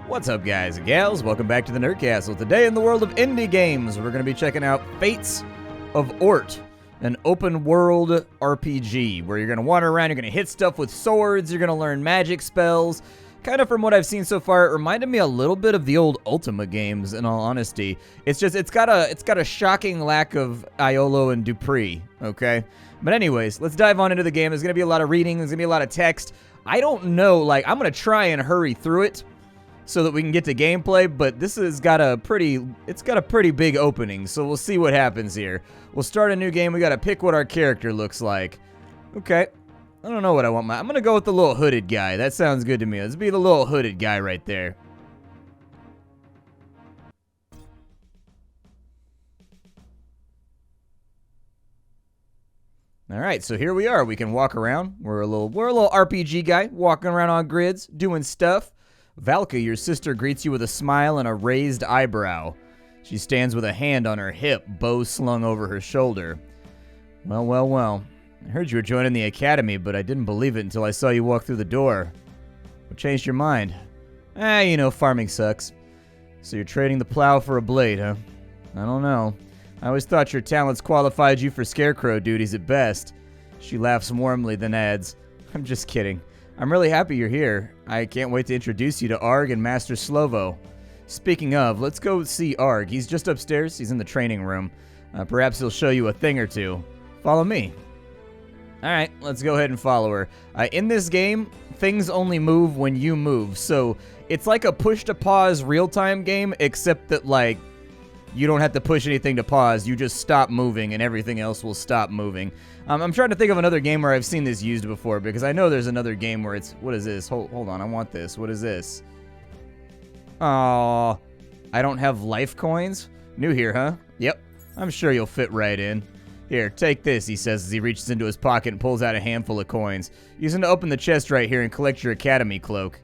What's up, guys and gals? Welcome back to the Nerd Castle. Today in the world of indie games, we're going to be checking out Fates of Ort, an open-world RPG where you're going to wander around, you're going to hit stuff with swords, you're going to learn magic spells. Kind of from what I've seen so far, it reminded me a little bit of the old Ultima games, in all honesty. It's got a shocking lack of Iolo and Dupree, okay? But anyways, let's dive on into the game. There's going to be a lot of reading, there's going to be a lot of text. I don't know, I'm going to try and hurry through it so that we can get to gameplay, but this has got a pretty big opening, so we'll see what happens here. We'll start a new game. We got to pick what our character looks like. Okay. I don't know what I want. I'm going to go with the little hooded guy. That sounds good to me. Let's be the little hooded guy right there. All right, so here we are. We can walk around. We're a little RPG guy, walking around on grids, doing stuff. Valka, your sister, greets you with a smile and a raised eyebrow. She stands with a hand on her hip, bow slung over her shoulder. Well. I heard you were joining the academy, but I didn't believe it until I saw you walk through the door. What changed your mind? Farming sucks. So you're trading the plow for a blade, huh? I don't know. I always thought your talents qualified you for scarecrow duties at best. She laughs warmly, then adds, I'm just kidding. I'm really happy you're here. I can't wait to introduce you to Arg and Master Slovo. Speaking of, let's go see Arg. He's just upstairs. He's in the training room. Perhaps he'll show you a thing or two. Follow me. Alright, let's go ahead and follow her. In this game, things only move when you move. So it's like a push-to-pause real-time game, except that, you don't have to push anything to pause. You just stop moving and everything else will stop moving. I'm trying to think of another game where I've seen this used before, because I know there's another game where it's... What is this? Hold on, I want this. What is this? Aww. I don't have life coins? New here, huh? Yep. I'm sure you'll fit right in. Here, take this, he says as he reaches into his pocket and pulls out a handful of coins. Use them to open the chest right here and collect your academy cloak.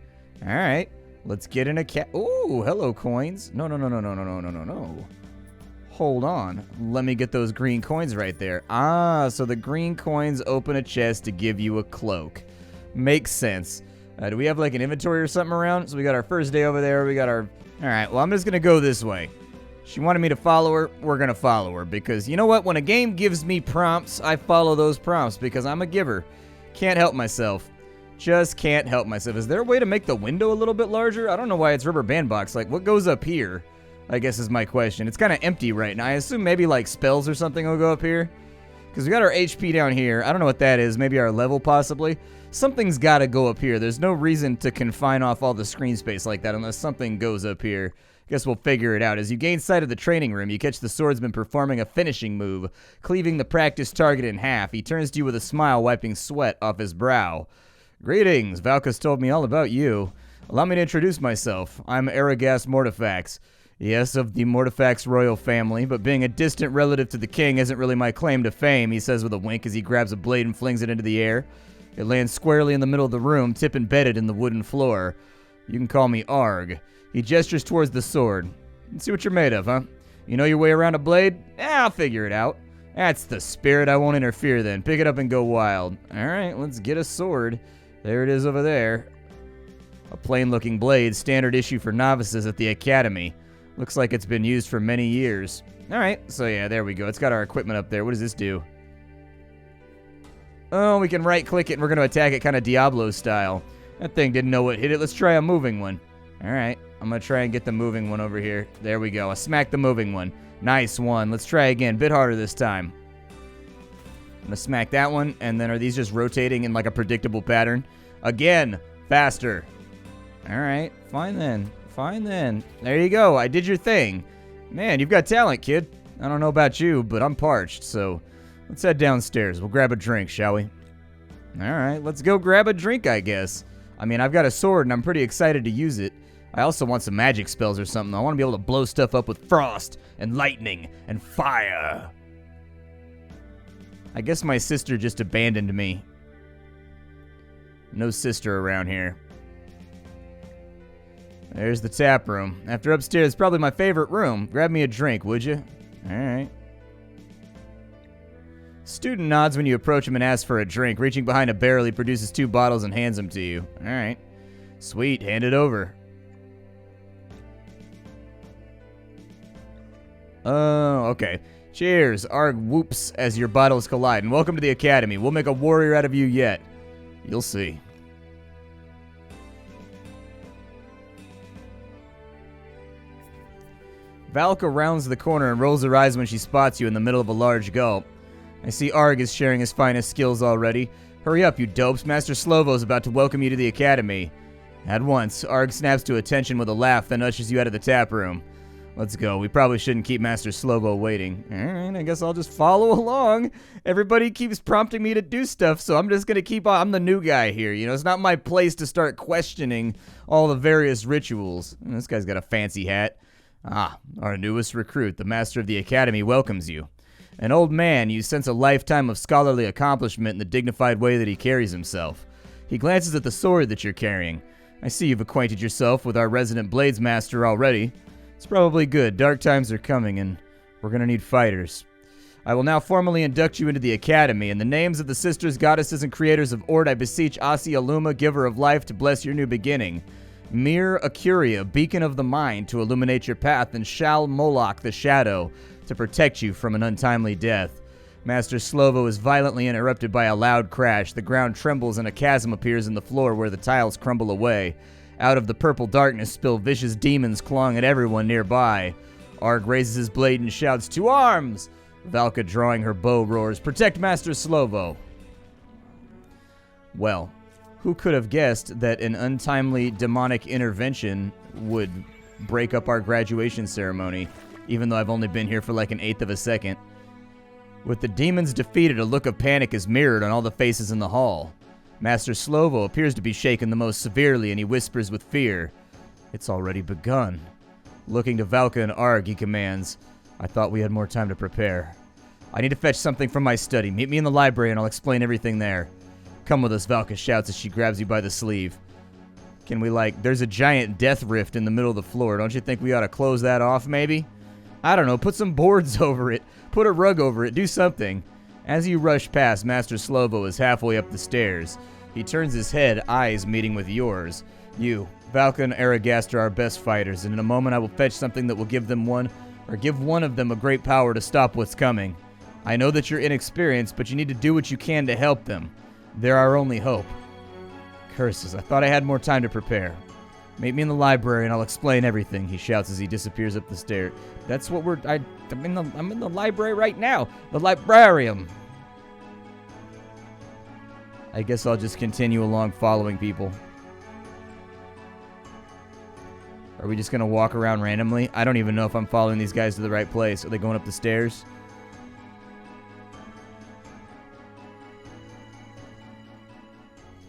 Alright. Let's get an Ooh, hello, coins. No. Hold on. Let me get those green coins right there. So the green coins open a chest to give you a cloak. Makes sense. Do we have an inventory or something around? So we got our first day over there. We got our... Alright, well, I'm just going to go this way. She wanted me to follow her. We're going to follow her because you know what? When a game gives me prompts, I follow those prompts because I'm a giver. Can't help myself. Just can't help myself. Is there a way to make the window a little bit larger? I don't know why it's rubber band box. What goes up here? I guess is my question. It's kind of empty right now. I assume maybe spells or something will go up here. Because we got our HP down here. I don't know what that is. Maybe our level possibly. Something's got to go up here. There's no reason to confine off all the screen space like that unless something goes up here. Guess we'll figure it out. As you gain sight of the training room, you catch the swordsman performing a finishing move, cleaving the practice target in half. He turns to you with a smile, wiping sweat off his brow. Greetings. Valka's told me all about you. Allow me to introduce myself. I'm Aragast Mortifax. Yes, of the Mortifax royal family, but being a distant relative to the king isn't really my claim to fame, he says with a wink as he grabs a blade and flings it into the air. It lands squarely in the middle of the room, tip embedded in the wooden floor. You can call me Arg. He gestures towards the sword. Let's see what you're made of, huh? You know your way around a blade? I'll figure it out. That's the spirit. I won't interfere then. Pick it up and go wild. Alright, let's get a sword. There it is over there. A plain-looking blade, standard issue for novices at the academy. Looks like it's been used for many years. Alright, so yeah, there we go. It's got our equipment up there. What does this do? Oh, we can right-click it and we're going to attack it kind of Diablo style. That thing didn't know what hit it. Let's try a moving one. Alright, I'm going to try and get the moving one over here. There we go. I smacked the moving one. Nice one. Let's try again. Bit harder this time. I'm going to smack that one, and then are these just rotating in a predictable pattern? Again, faster. Alright, fine then. Fine then. There you go. I did your thing. Man, you've got talent, kid. I don't know about you, but I'm parched, so let's head downstairs. We'll grab a drink, shall we? Alright, let's go grab a drink, I guess. I mean, I've got a sword, and I'm pretty excited to use it. I also want some magic spells or something. I want to be able to blow stuff up with frost and lightning and fire. I guess my sister just abandoned me. No sister around here. There's the tap room. After upstairs, it's probably my favorite room. Grab me a drink, would you? Alright. Student nods when you approach him and asks for a drink. Reaching behind a barrel, he produces 2 bottles and hands them to you. Alright. Sweet, hand it over. Oh, okay. Cheers. Arg whoops as your bottles collide. And welcome to the academy. We'll make a warrior out of you yet. You'll see. Valka rounds the corner and rolls her eyes when she spots you in the middle of a large gulp. I see Arg is sharing his finest skills already. Hurry up, you dopes. Master Slovo's about to welcome you to the academy. At once, Arg snaps to attention with a laugh, then ushers you out of the tap room. Let's go. We probably shouldn't keep Master Slovo waiting. Alright, I guess I'll just follow along. Everybody keeps prompting me to do stuff, so I'm just gonna keep on. I'm the new guy here, you know? It's not my place to start questioning all the various rituals. This guy's got a fancy hat. Ah, our newest recruit, the Master of the Academy, welcomes you. An old man, you sense a lifetime of scholarly accomplishment in the dignified way that he carries himself. He glances at the sword that you're carrying. I see you've acquainted yourself with our resident Blades Master already. It's probably good. Dark times are coming, and we're gonna need fighters. I will now formally induct you into the Academy. In the names of the sisters, goddesses, and creators of Ort, I beseech Asi Aluma, giver of life, to bless your new beginning. Mir Akuria, beacon of the mind, to illuminate your path, and Shal Moloch, the shadow, to protect you from an untimely death. Master Slovo is violently interrupted by a loud crash. The ground trembles and a chasm appears in the floor where the tiles crumble away. Out of the purple darkness spill vicious demons clawing at everyone nearby. Arg raises his blade and shouts, "To arms!" Valka, drawing her bow, roars, "Protect Master Slovo!" Well, who could have guessed that an untimely demonic intervention would break up our graduation ceremony, even though I've only been here for like an eighth of a second? With the demons defeated, a look of panic is mirrored on all the faces in the hall. Master Slovo appears to be shaken the most severely, and he whispers with fear, "It's already begun." Looking to Valka and Arg, he commands, "I thought we had more time to prepare. I need to fetch something from my study. Meet me in the library and I'll explain everything there." "Come with us," Valka shouts as she grabs you by the sleeve. Can we, there's a giant death rift in the middle of the floor. Don't you think we ought to close that off, maybe? I don't know, put some boards over it. Put a rug over it. Do something. As you rush past, Master Slovo is halfway up the stairs. He turns his head, eyes meeting with yours. You, Valka and Aragast are our best fighters, and in a moment I will fetch something that will give one of them a great power to stop what's coming. I know that you're inexperienced, but you need to do what you can to help them. They're our only hope. Curses, I thought I had more time to prepare. Meet me in the library and I'll explain everything, he shouts as he disappears up the stairs. That's what I'm in the library right now. The librarium. I guess I'll just continue along following people. Are we just going to walk around randomly? I don't even know if I'm following these guys to the right place. Are they going up the stairs?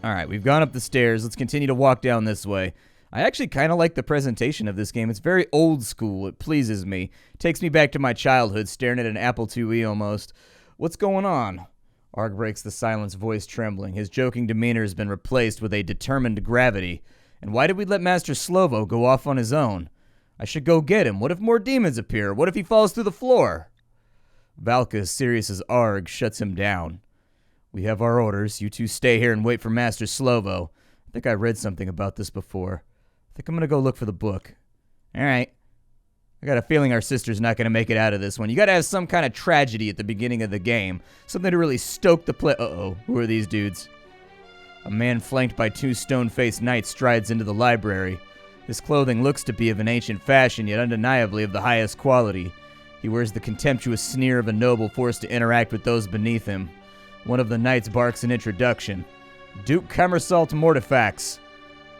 Alright, we've gone up the stairs. Let's continue to walk down this way. I actually kind of like the presentation of this game. It's very old school. It pleases me. Takes me back to my childhood, staring at an Apple IIe almost. What's going on? Arg breaks the silence, voice trembling. His joking demeanor has been replaced with a determined gravity. And why did we let Master Slovo go off on his own? I should go get him. What if more demons appear? What if he falls through the floor? Valka, as serious as Arg, shuts him down. We have our orders. You two stay here and wait for Master Slovo. I think I read something about this before. I think I'm going to go look for the book. All right. I got a feeling our sister's not going to make it out of this one. You got to have some kind of tragedy at the beginning of the game. Something to really stoke the play. Uh-oh. Who are these dudes? A man flanked by two stone-faced knights strides into the library. His clothing looks to be of an ancient fashion, yet undeniably of the highest quality. He wears the contemptuous sneer of a noble forced to interact with those beneath him. One of the knights barks an introduction. Duke Camersalt Mortifax.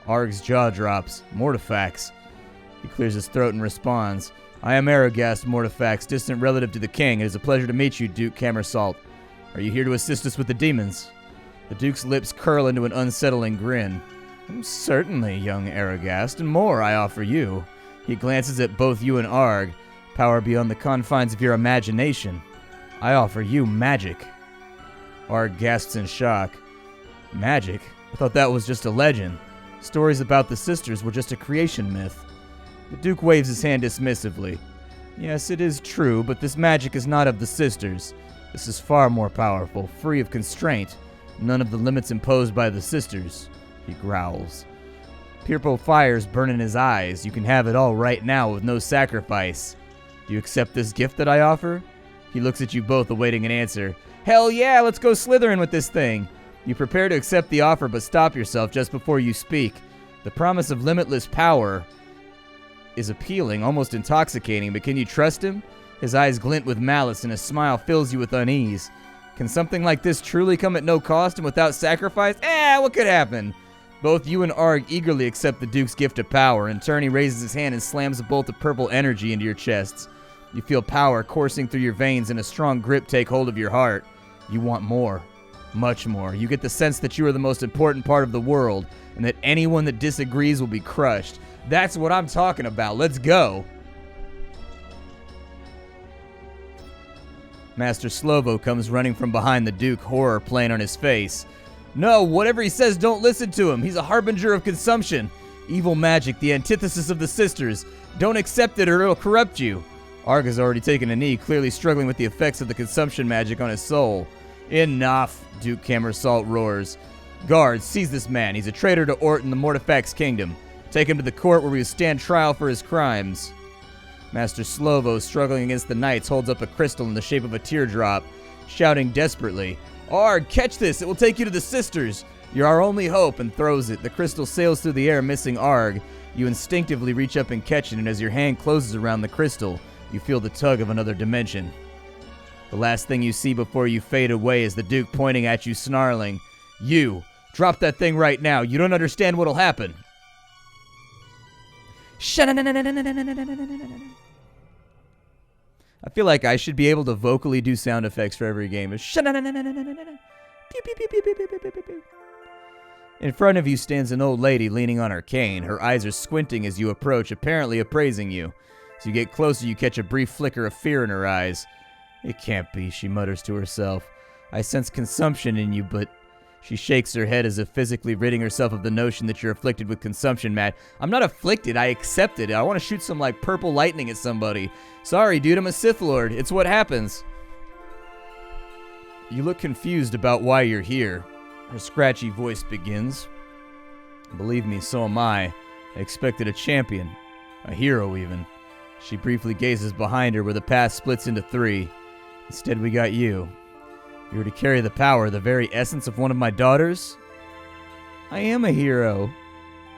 Arg's jaw drops. Mortifax. He clears his throat and responds. I am Aragast Mortifax, distant relative to the king. It is a pleasure to meet you, Duke Camersalt. Are you here to assist us with the demons? The Duke's lips curl into an unsettling grin. Certainly, young Aragast, and more I offer you. He glances at both you and Arg. Power beyond the confines of your imagination. I offer you magic. Arg gasps in shock. Magic? I thought that was just a legend. Stories about the sisters were just a creation myth. The Duke waves his hand dismissively. Yes, it is true, but this magic is not of the sisters. This is far more powerful, free of constraint. None of the limits imposed by the sisters. He growls. Purple fires burn in his eyes. You can have it all right now with no sacrifice. Do you accept this gift that I offer? He looks at you both, awaiting an answer. Hell yeah, let's go Slytherin with this thing. You prepare to accept the offer, but stop yourself just before you speak. The promise of limitless power is appealing, almost intoxicating, but can you trust him? His eyes glint with malice and his smile fills you with unease. Can something like this truly come at no cost and without sacrifice? What could happen? Both you and Arg eagerly accept the Duke's gift of power. In turn, he raises his hand and slams a bolt of purple energy into your chests. You feel power coursing through your veins and a strong grip take hold of your heart. You want more. Much more. You get the sense that you are the most important part of the world and that anyone that disagrees will be crushed. That's what I'm talking about. Let's go. Master Slovo comes running from behind the Duke, horror playing on his face. No, whatever he says, don't listen to him. He's a harbinger of consumption. Evil magic, the antithesis of the sisters. Don't accept it or it'll corrupt you. Arg has already taken a knee, clearly struggling with the effects of the consumption magic on his soul. Enough, Duke Camersalt roars. Guards, seize this man. He's a traitor to Ort and the Mortifac's kingdom. Take him to the court where we will stand trial for his crimes. Master Slovo, struggling against the knights, holds up a crystal in the shape of a teardrop, shouting desperately, Arg, catch this! It will take you to the sisters! You're our only hope, and throws it. The crystal sails through the air, missing Arg. You instinctively reach up and catch it, and as your hand closes around the crystal, you feel the tug of another dimension. The last thing you see before you fade away is the Duke pointing at you, snarling, You! Drop that thing right now! You don't understand what'll happen! I feel like I should be able to vocally do sound effects for every game. In front of you stands an old lady leaning on her cane. Her eyes are squinting as you approach, apparently appraising you. As you get closer, you catch a brief flicker of fear in her eyes. It can't be, she mutters to herself. I sense consumption in you, but... She shakes her head as if physically ridding herself of the notion that you're afflicted with consumption, Matt. I'm not afflicted, I accept it. I want to shoot some, purple lightning at somebody. Sorry, dude, I'm a Sith Lord. It's what happens. You look confused about why you're here. Her scratchy voice begins. Believe me, so am I. I expected a champion. A hero, even. She briefly gazes behind her where the path splits into three. Instead, we got you. You were to carry the power, the very essence of one of my daughters? I am a hero.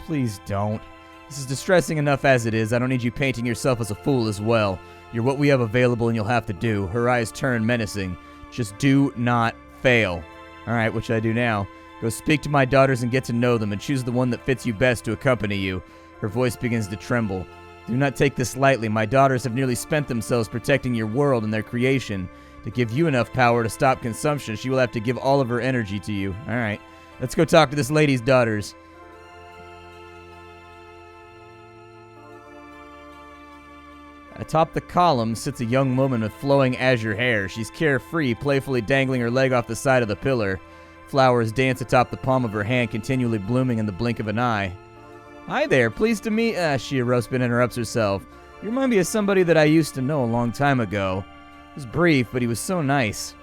Please don't. This is distressing enough as it is. I don't need you painting yourself as a fool as well. You're what we have available and you'll have to do. Her eyes turn menacing. Just do not fail. Alright, what should I do now? Go speak to my daughters and get to know them and choose the one that fits you best to accompany you. Her voice begins to tremble. Do not take this lightly. My daughters have nearly spent themselves protecting your world and their creation. To give you enough power to stop consumption, she will have to give all of her energy to you. Alright, let's go talk to this lady's daughters. Atop the column sits a young woman with flowing azure hair. She's carefree, playfully dangling her leg off the side of the pillar. Flowers dance atop the palm of her hand, continually blooming in the blink of an eye. Hi there, pleased to meet... she interrupts herself. You remind me of somebody that I used to know a long time ago. It was brief, but he was so nice.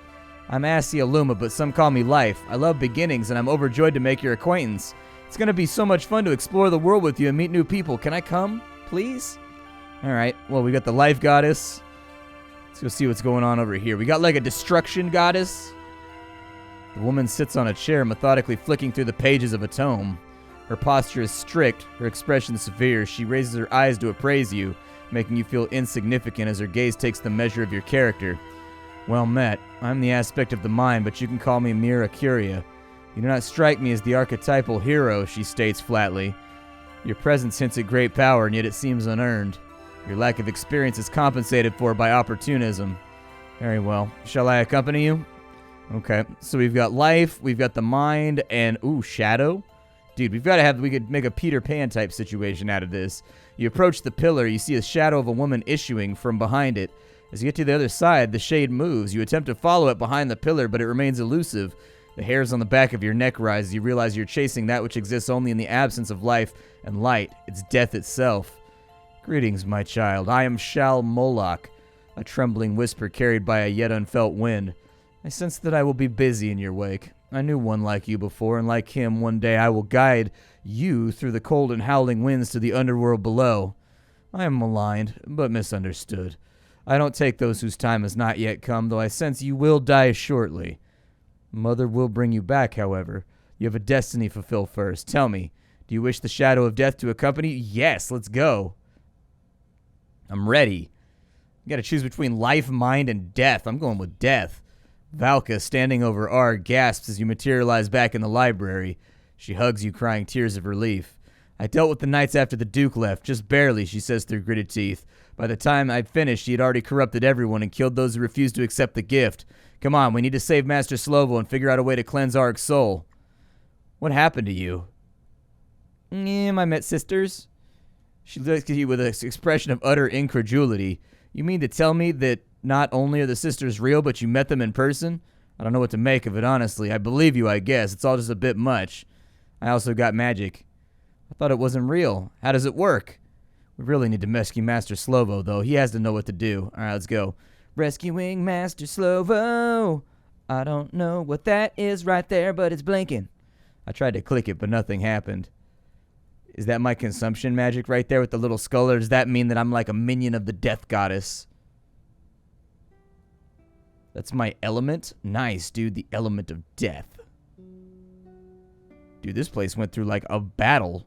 I'm Asialuma, but some call me Life. I love beginnings, and I'm overjoyed to make your acquaintance. It's going to be so much fun to explore the world with you and meet new people. Can I come, please? Alright, well, we got the Life Goddess. Let's go see what's going on over here. We got a Destruction Goddess. The woman sits on a chair, methodically flicking through the pages of a tome. Her posture is strict, her expression severe. She raises her eyes to appraise you, making you feel insignificant as her gaze takes the measure of your character. Well met. I'm the aspect of the mind, but you can call me Mira Curia. You do not strike me as the archetypal hero, she states flatly. Your presence hints at great power, and yet it seems unearned. Your lack of experience is compensated for by opportunism. Very well. Shall I accompany you? Okay, so we've got Life, we've got the Mind, and, Shadow? Dude, we could make a Peter Pan type situation out of this. You approach the pillar, you see a shadow of a woman issuing from behind it. As you get to the other side, the shade moves. You attempt to follow it behind the pillar, but it remains elusive. The hairs on the back of your neck rise as you realize you're chasing that which exists only in the absence of life and light. It's death itself. Greetings, my child. I am Shal Moloch, a trembling whisper carried by a yet unfelt wind. I sense that I will be busy in your wake. I knew one like you before, and like him, one day I will guide you through the cold and howling winds to the underworld below. I am maligned, but misunderstood. I don't take those whose time has not yet come, though I sense you will die shortly. Mother will bring you back, however. You have a destiny to fulfill first. Tell me, do you wish the shadow of death to accompany you? Yes, let's go. I'm ready. You gotta choose between life, mind, and death. I'm going with death. Valka, standing over R, gasps as you materialize back in the library. She hugs you, crying tears of relief. I dealt with the knights after the Duke left, just barely, she says through gritted teeth. By the time I'd finished, he had already corrupted everyone and killed those who refused to accept the gift. Come on, we need to save Master Slovo and figure out a way to cleanse Ark's soul. What happened to you? I met sisters. She looks at you with an expression of utter incredulity. You mean to tell me that not only are the sisters real, but you met them in person? I don't know what to make of it, honestly. I believe you, I guess. It's all just a bit much. I also got magic. I thought it wasn't real. How does it work? We really need to rescue Master Slovo, though. He has to know what to do. All right, let's go. Rescuing Master Slovo. I don't know what that is right there, but it's blinking. I tried to click it, but nothing happened. Is that my consumption magic right there with the little skull, or does that mean that I'm like a minion of the death goddess? That's my element? Nice, dude. The element of death. Dude, this place went through like a battle.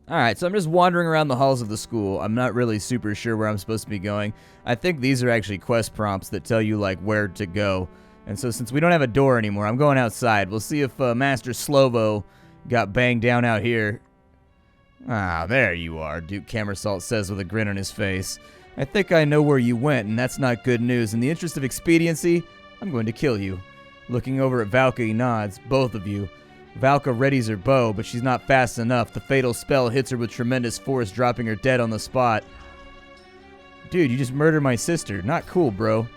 Alright, so I'm just wandering around the halls of the school. I'm not really super sure where I'm supposed to be going. I think these are actually quest prompts that tell you like where to go. And so since we don't have a door anymore, I'm going outside. We'll see if Master Slovo got banged down out here. Ah, there you are, Duke Camersalt says with a grin on his face. I think I know where you went, and that's not good news. In the interest of expediency, I'm going to kill you. Looking over at Valka, he nods. Both of you. Valka readies her bow, but she's not fast enough. The fatal spell hits her with tremendous force, dropping her dead on the spot. Dude, you just murdered my sister. Not cool, bro.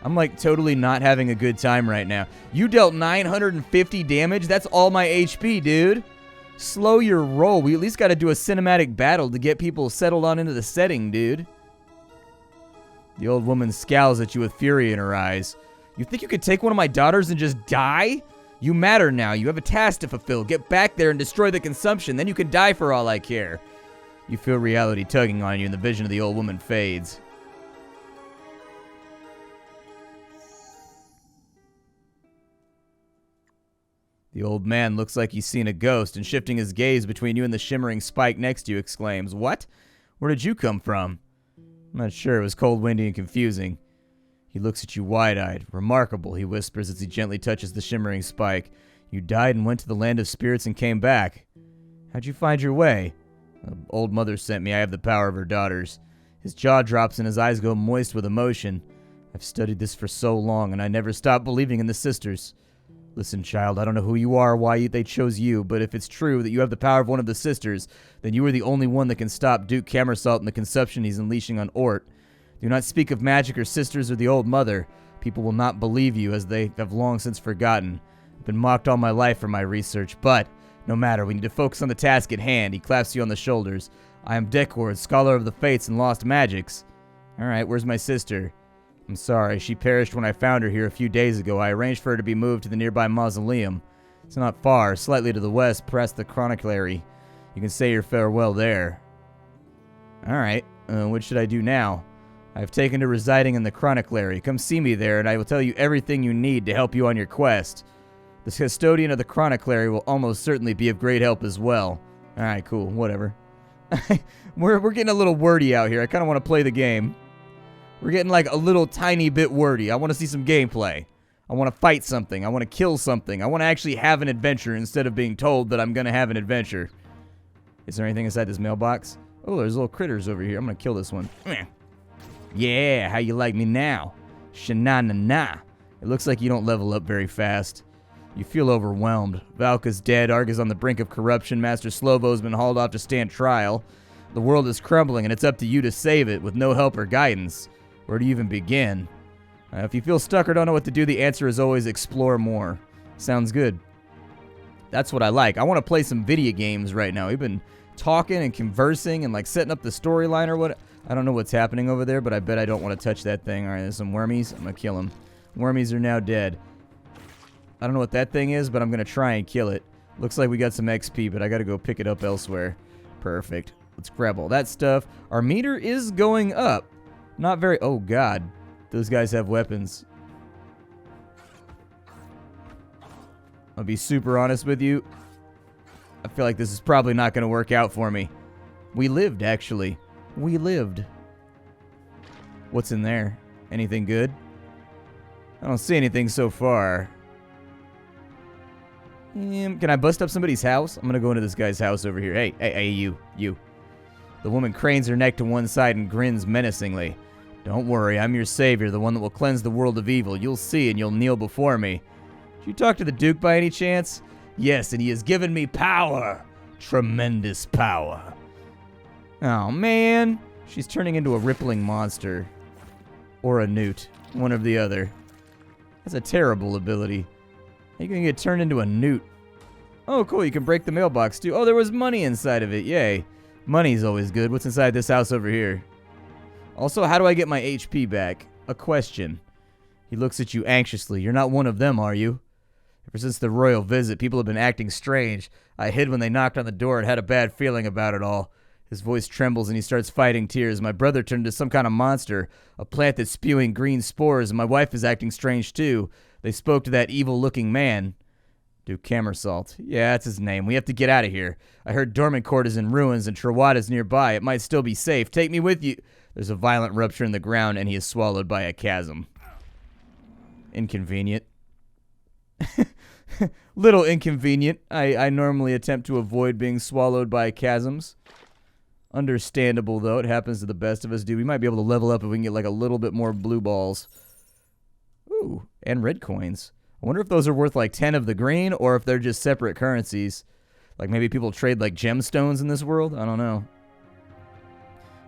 I'm like totally not having a good time right now. You dealt 950 damage? That's all my HP, dude. Slow your roll. We at least got to do a cinematic battle to get people settled on into the setting, dude. The old woman scowls at you with fury in her eyes. You think you could take one of my daughters and just die? You matter now. You have a task to fulfill. Get back there and destroy the consumption. Then you can die for all I care. You feel reality tugging on you and the vision of the old woman fades. The old man looks like he's seen a ghost and shifting his gaze between you and the shimmering spike next to you exclaims, "What? Where did you come from?" I'm not sure. It was cold, windy, and confusing. He looks at you wide-eyed. "Remarkable," he whispers as he gently touches the shimmering spike. "You died and went to the land of spirits and came back. How'd you find your way?" "Old mother sent me. I have the power of her daughters." His jaw drops and his eyes go moist with emotion. "I've studied this for so long, and I never stopped believing in the sisters. Listen, child, I don't know who you are or why they chose you, but if it's true that you have the power of one of the sisters, then you are the only one that can stop Duke Camersalt and the consumption he's unleashing on Ort. Do not speak of magic or sisters or the old mother. People will not believe you, as they have long since forgotten. I've been mocked all my life for my research, but no matter, we need to focus on the task at hand." He claps you on the shoulders. "I am Decor, scholar of the Fates and Lost Magics." "Alright, where's my sister?" "I'm sorry, she perished when I found her here a few days ago. I arranged for her to be moved to the nearby mausoleum. It's not far, slightly to the west, past the chroniclery. You can say your farewell there." "Alright, what should I do now?" "I've taken to residing in the chroniclery. Come see me there, and I will tell you everything you need to help you on your quest. The custodian of the chroniclery will almost certainly be of great help as well." Alright, cool, whatever. We're getting a little wordy out here. I kind of want to play the game. We're getting like a little tiny bit wordy. I want to see some gameplay. I want to fight something. I want to kill something. I want to actually have an adventure instead of being told that I'm going to have an adventure. Is there anything inside this mailbox? Oh, there's little critters over here. I'm going to kill this one. Yeah, how you like me now? Sha-na-na-na. It looks like you don't level up very fast. You feel overwhelmed. Valka's dead. Arg is on the brink of corruption. Master Slovo's been hauled off to stand trial. The world is crumbling, and it's up to you to save it with no help or guidance. Where do you even begin? If you feel stuck or don't know what to do, the answer is always explore more. Sounds good. That's what I like. I want to play some video games right now. We've been talking and conversing and like setting up the storyline or what. I don't know what's happening over there, but I bet I don't want to touch that thing. All right, there's some wormies. I'm going to kill them. Wormies are now dead. I don't know what that thing is, but I'm going to try and kill it. Looks like we got some XP, but I got to go pick it up elsewhere. Perfect. Let's grab all that stuff. Our meter is going up. Not very... Oh, God. Those guys have weapons. I'll be super honest with you. I feel like this is probably not going to work out for me. We lived, actually. We lived. What's in there? Anything good? I don't see anything so far. Can I bust up somebody's house? I'm going to go into this guy's house over here. Hey, you. The woman cranes her neck to one side and grins menacingly. Don't worry, I'm your savior, the one that will cleanse the world of evil. You'll see and you'll kneel before me. Did you talk to the Duke by any chance? Yes, and he has given me power. Tremendous power. Oh, man. She's turning into a rippling monster. Or a newt. One or the other. That's a terrible ability. You can get turned into a newt. Oh, cool. You can break the mailbox, too. Oh, there was money inside of it. Yay. Money's always good. What's inside this house over here? Also, how do I get my HP back? A question. He looks at you anxiously. You're not one of them, are you? Ever since the royal visit, people have been acting strange. I hid when they knocked on the door and had a bad feeling about it all. His voice trembles and he starts fighting tears. My brother turned into some kind of monster, a plant that's spewing green spores, and my wife is acting strange too. They spoke to that evil-looking man. Duke Camersalt. Yeah, that's his name. We have to get out of here. I heard Doormen Court is in ruins and Trewada's nearby. It might still be safe. Take me with you. There's a violent rupture in the ground and he is swallowed by a chasm. Inconvenient. Little inconvenient. I normally attempt to avoid being swallowed by chasms. Understandable, though. It happens to the best of us, dude. We might be able to level up if we can get, like, a little bit more blue balls. Ooh, and red coins. I wonder if those are worth, like, 10 of the green, or if they're just separate currencies. Like, maybe people trade, like, gemstones in this world? I don't know.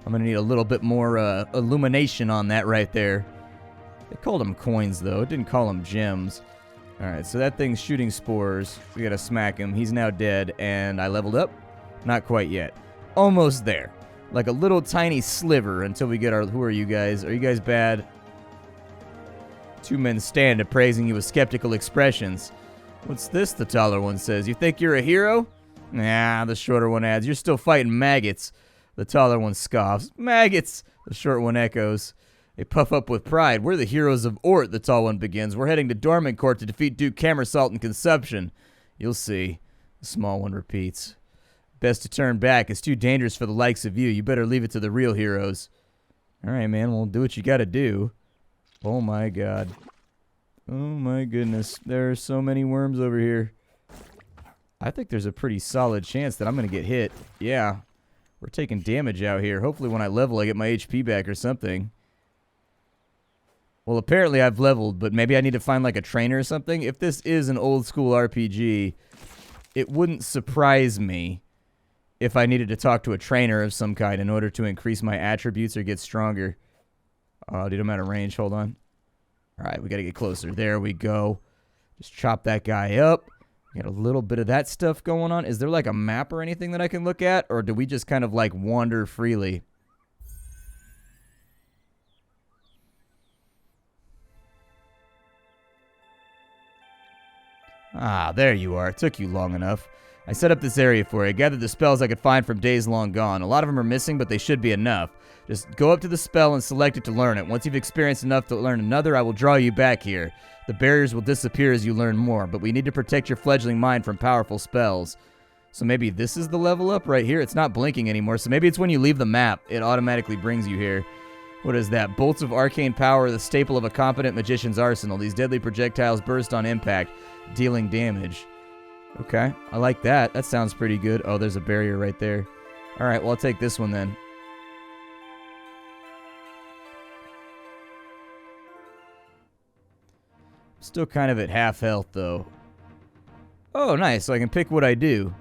I'm going to need a little bit more illumination on that right there. They called them coins, though. It didn't call them gems. Alright, so that thing's shooting spores. We gotta smack him. He's now dead, and I leveled up? Not quite yet. Almost there. Like a little tiny sliver until we get our... Who are you guys? Are you guys bad? Two men stand appraising you with skeptical expressions. What's this? The taller one says. You think you're a hero? Nah, the shorter one adds. You're still fighting maggots. The taller one scoffs. Maggots! The short one echoes. They puff up with pride. We're the heroes of Ort, the tall one begins. We're heading to Doormen Court to defeat Duke Camersalt in Consumption. You'll see. The small one repeats. Best to turn back. It's too dangerous for the likes of you. You better leave it to the real heroes. Alright, man. Well, do what you gotta do. Oh, my God. Oh, my goodness. There are so many worms over here. I think there's a pretty solid chance that I'm gonna get hit. Yeah. We're taking damage out here. Hopefully when I level, I get my HP back or something. Well, apparently I've leveled, but maybe I need to find like a trainer or something. If this is an old school RPG, it wouldn't surprise me if I needed to talk to a trainer of some kind in order to increase my attributes or get stronger. Oh, dude, I'm out of range. Hold on. All right, we got to get closer. There we go. Just chop that guy up. Got a little bit of that stuff going on. Is there like a map or anything that I can look at? Or do we just kind of like wander freely? Ah, there you are. It took you long enough. I set up this area for you. I gathered the spells I could find from days long gone. A lot of them are missing, but they should be enough. Just go up to the spell and select it to learn it. Once you've experienced enough to learn another, I will draw you back here. The barriers will disappear as you learn more, but we need to protect your fledgling mind from powerful spells. So maybe this is the level up right here. It's not blinking anymore, so maybe it's when you leave the map, it automatically brings you here. What is that? Bolts of arcane power are the staple of a competent magician's arsenal. These deadly projectiles burst on impact, dealing damage. Okay, I like that. That sounds pretty good. Oh, there's a barrier right there. All right, well, I'll take this one then. Still kind of at half health, though. Oh, nice. So I can pick what I do.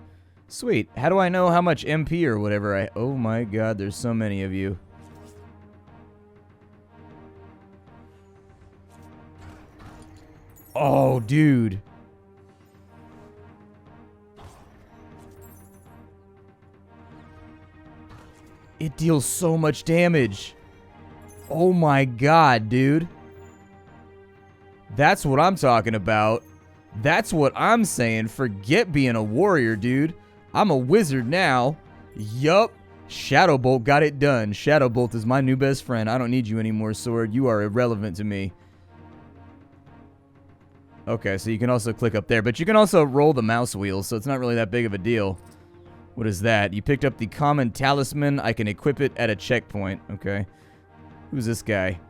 Sweet. How do I know how much MP or whatever I... Oh, my God. There's so many of you. Oh, dude. It deals so much damage. Oh, my God, dude. That's what I'm talking about. That's what I'm saying. Forget being a warrior, dude. I'm a wizard now. Yup. Shadow Bolt got it done. Shadow Bolt is my new best friend. I don't need you anymore, sword. You are irrelevant to me. Okay, so you can also click up there, but you can also roll the mouse wheel, so it's not really that big of a deal. What is that? You picked up the common talisman. I can equip it at a checkpoint. Okay. Who's this guy?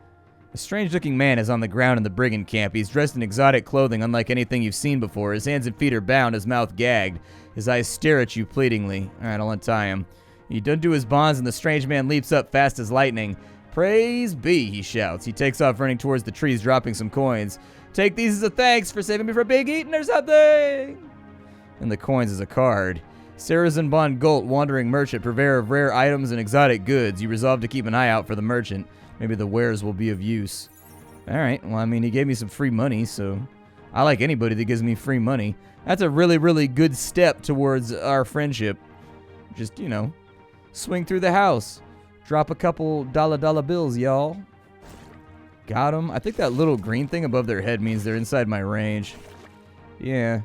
A strange-looking man is on the ground in the brigand camp. He's dressed in exotic clothing unlike anything you've seen before. His hands and feet are bound, his mouth gagged. His eyes stare at you pleadingly. Alright, I'll untie him. He undo his bonds, and the strange man leaps up fast as lightning. Praise be, he shouts. He takes off running towards the trees, dropping some coins. Take these as a thanks for saving me from being eaten or something. And the coins is a card. Sarazen Bon Golt, wandering merchant, purveyor of rare items and exotic goods. You resolve to keep an eye out for the merchant. Maybe the wares will be of use. Alright, well, I mean, he gave me some free money, so I like anybody that gives me free money. That's a really, really good step towards our friendship. Just, you know, swing through the house. Drop a couple dollar bills, y'all. Got him. I think that little green thing above their head means they're inside my range. Yeah.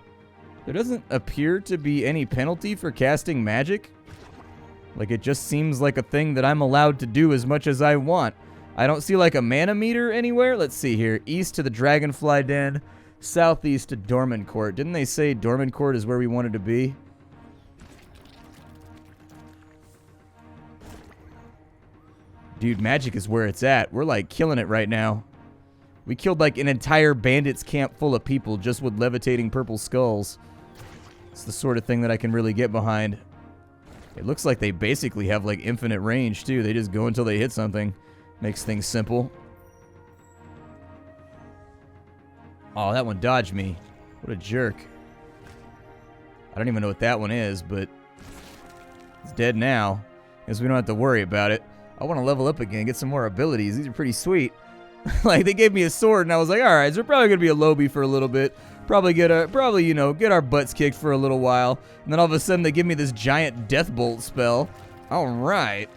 There doesn't appear to be any penalty for casting magic. Like, it just seems like a thing that I'm allowed to do as much as I want. I don't see, like, a mana meter anywhere. Let's see here. East to the Dragonfly Den. Southeast to Doormen Court. Didn't they say Doormen Court is where we wanted to be? Dude, magic is where it's at. We're, like, killing it right now. We killed, like, an entire bandits camp full of people just with levitating purple skulls. It's the sort of thing that I can really get behind. It looks like they basically have, like, infinite range, too. They just go until they hit something. Makes things simple. Oh, that one dodged me. What a jerk. I don't even know what that one is, but it's dead now. Guess we don't have to worry about it. I want to level up again, get some more abilities. These are pretty sweet. Like, they gave me a sword, and I was like, alright, so we're probably going to be a lobby for a little bit. Probably, you know, get our butts kicked for a little while. And then all of a sudden, they give me this giant death bolt spell. Alright.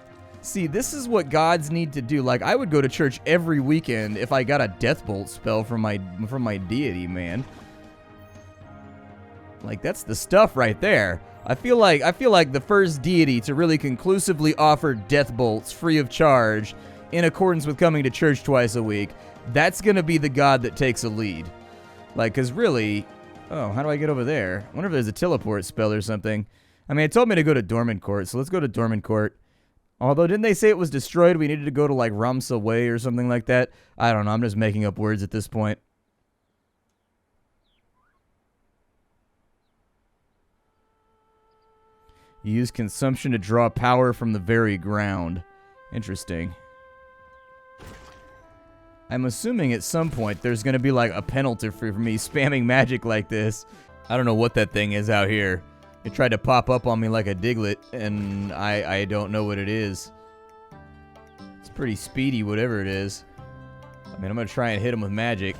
See, this is what gods need to do. Like, I would go to church every weekend if I got a death bolt spell from my deity, man. Like, that's the stuff right there. I feel like the first deity to really conclusively offer death bolts free of charge in accordance with coming to church twice a week, that's going to be the god that takes a lead. Like, because really... Oh, how do I get over there? I wonder if there's a teleport spell or something. I mean, it told me to go to Doormen Court, so let's go to Doormen Court. Although, didn't they say it was destroyed? We needed to go to, like, Ramsa Way or something like that? I don't know. I'm just making up words at this point. You use consumption to draw power from the very ground. Interesting. I'm assuming at some point there's going to be, like, a penalty for me spamming magic like this. I don't know what that thing is out here. It tried to pop up on me like a Diglett, and I don't know what it is. It's pretty speedy, whatever it is. I mean, I'm going to try and hit him with magic.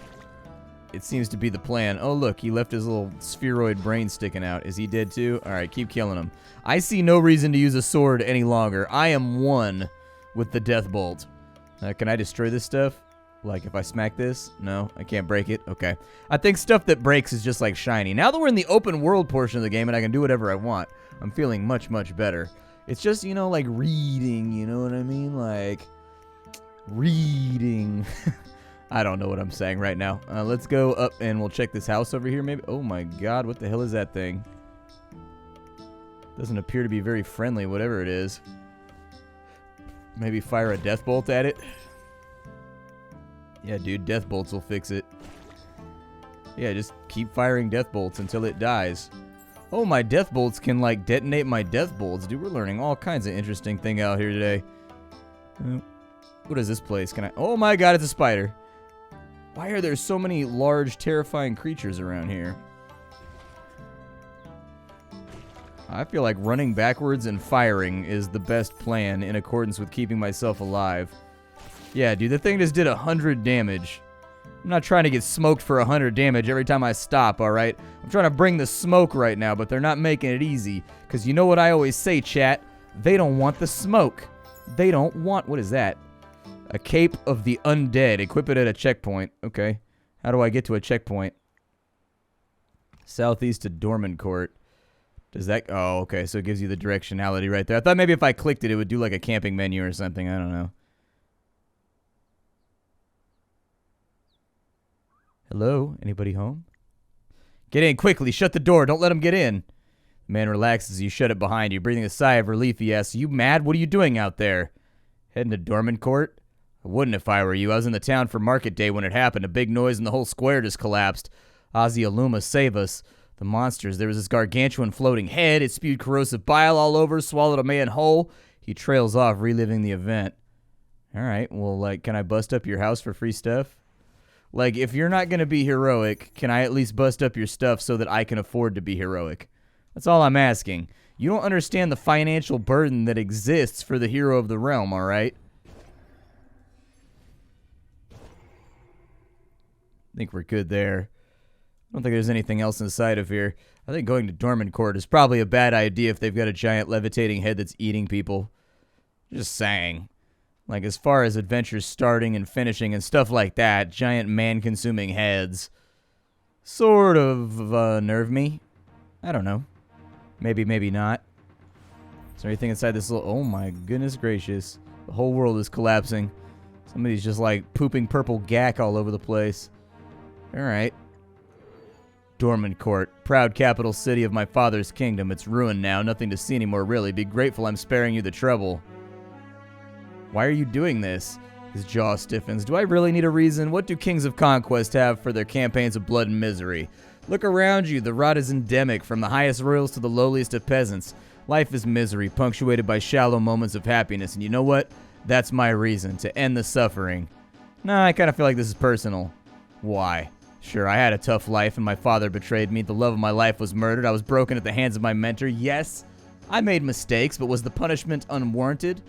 It seems to be the plan. Oh, look, he left his little spheroid brain sticking out. Is he dead too? Alright, keep killing him. I see no reason to use a sword any longer. I am one with the death bolt. Can I destroy this stuff? Like, if I smack this? No, I can't break it? Okay. I think stuff that breaks is just, like, shiny. Now that we're in the open world portion of the game and I can do whatever I want, I'm feeling much, much better. It's just, you know, like, reading, you know what I mean? Like, reading. I don't know what I'm saying right now. Let's go up and we'll check this house over here, maybe. Oh, my God. What the hell is that thing? Doesn't appear to be very friendly, whatever it is. Maybe fire a death bolt at it. Yeah, dude, death bolts will fix it. Yeah, just keep firing death bolts until it dies. Oh, my death bolts can, like, detonate my death bolts. Dude, we're learning all kinds of interesting thing out here today. What is this place? Can I... Oh, my God, it's a spider. Why are there so many large, terrifying creatures around here? I feel like running backwards and firing is the best plan in accordance with keeping myself alive. Yeah, dude, the thing just did 100 damage. I'm not trying to get smoked for 100 damage every time I stop, alright? I'm trying to bring the smoke right now, but they're not making it easy. Because you know what I always say, chat? They don't want the smoke. They don't want... What is that? A cape of the undead. Equip it at a checkpoint. Okay. How do I get to a checkpoint? Southeast to Doormen Court. Does that... Oh, okay, so it gives you the directionality right there. I thought maybe if I clicked it, it would do like a camping menu or something. I don't know. Hello? Anybody home? Get in quickly. Shut the door. Don't let him get in. The man relaxes as you shut it behind you. Breathing a sigh of relief, he asks, you mad? What are you doing out there? Heading to Doormen Court? I wouldn't if I were you. I was in the town for market day when it happened. A big noise and the whole square just collapsed. Ozzy Aluma, save us. The monsters. There was this gargantuan floating head. It spewed corrosive bile all over, swallowed a man whole. He trails off, reliving the event. All right, well, like, can I bust up your house for free stuff? Like, if you're not going to be heroic, can I at least bust up your stuff so that I can afford to be heroic? That's all I'm asking. You don't understand the financial burden that exists for the hero of the realm, all right? I think we're good there. I don't think there's anything else inside of here. I think going to Doormen Court is probably a bad idea if they've got a giant levitating head that's eating people. Just saying. Like, as far as adventures starting and finishing and stuff like that, giant man-consuming heads sort of nerve me. I don't know. Maybe, maybe not. Is there anything inside this little... Oh, my goodness gracious. The whole world is collapsing. Somebody's just, like, pooping purple gack all over the place. All right. Doormen Court, proud capital city of my father's kingdom. It's ruined now. Nothing to see anymore, really. Be grateful I'm sparing you the trouble. Why are you doing this? His jaw stiffens. Do I really need a reason? What do kings of conquest have for their campaigns of blood and misery? Look around you. The rot is endemic, from the highest royals to the lowliest of peasants. Life is misery, punctuated by shallow moments of happiness. And you know what? That's my reason, to end the suffering. Nah, I kind of feel like this is personal. Why? Sure, I had a tough life and my father betrayed me. The love of my life was murdered. I was broken at the hands of my mentor. Yes, I made mistakes, but was the punishment unwarranted?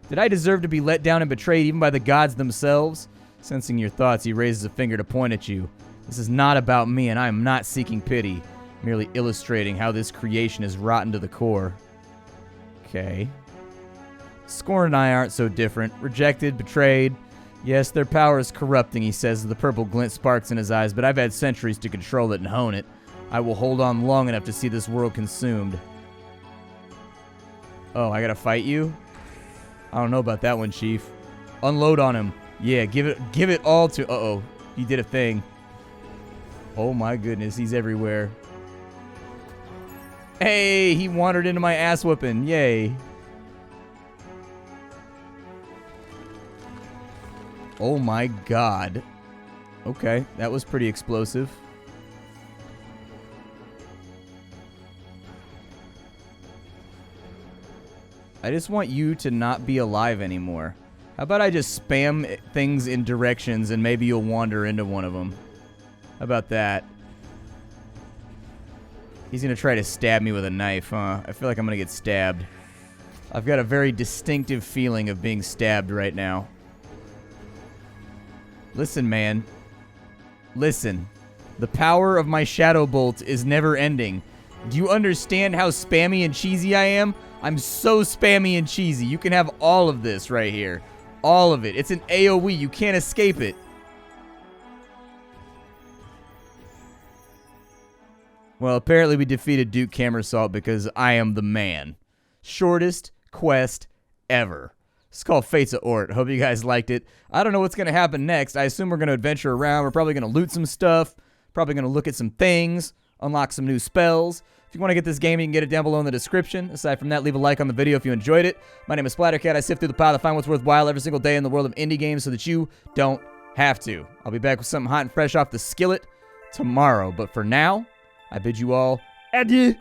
Did I deserve to be let down and betrayed even by the gods themselves? Sensing your thoughts, he raises a finger to point at you. This is not about me, and I am not seeking pity, merely illustrating how this creation is rotten to the core. Okay. Scorn and I aren't so different. Rejected, betrayed. Yes, their power is corrupting, he says as the purple glint sparks in his eyes, but I've had centuries to control it and hone it. I will hold on long enough to see this world consumed. Oh, I gotta fight you? I don't know about that one, Chief. Unload on him. Yeah, give it all to... Uh-oh. He did a thing. Oh my goodness, he's everywhere. Hey, he wandered into my ass whooping. Yay. Oh my god. Okay, that was pretty explosive. I just want you to not be alive anymore. How about I just spam things in directions and maybe you'll wander into one of them? How about that? He's gonna try to stab me with a knife, huh? I feel like I'm gonna get stabbed. I've got a very distinctive feeling of being stabbed right now. Listen, man. Listen. The power of my Shadow Bolt is never ending. Do you understand how spammy and cheesy I am? I'm so spammy and cheesy. You can have all of this right here. All of it. It's an AoE. You can't escape it. Well, apparently we defeated Duke Camerasalt because I am the man. Shortest quest ever. It's called Fates of Ort. Hope you guys liked it. I don't know what's going to happen next. I assume we're going to adventure around. We're probably going to loot some stuff. Probably going to look at some things. Unlock some new spells. If you want to get this game, you can get it down below in the description. Aside from that, leave a like on the video if you enjoyed it. My name is Splattercat. I sift through the pile to find what's worthwhile every single day in the world of indie games so that you don't have to. I'll be back with something hot and fresh off the skillet tomorrow. But for now, I bid you all adieu.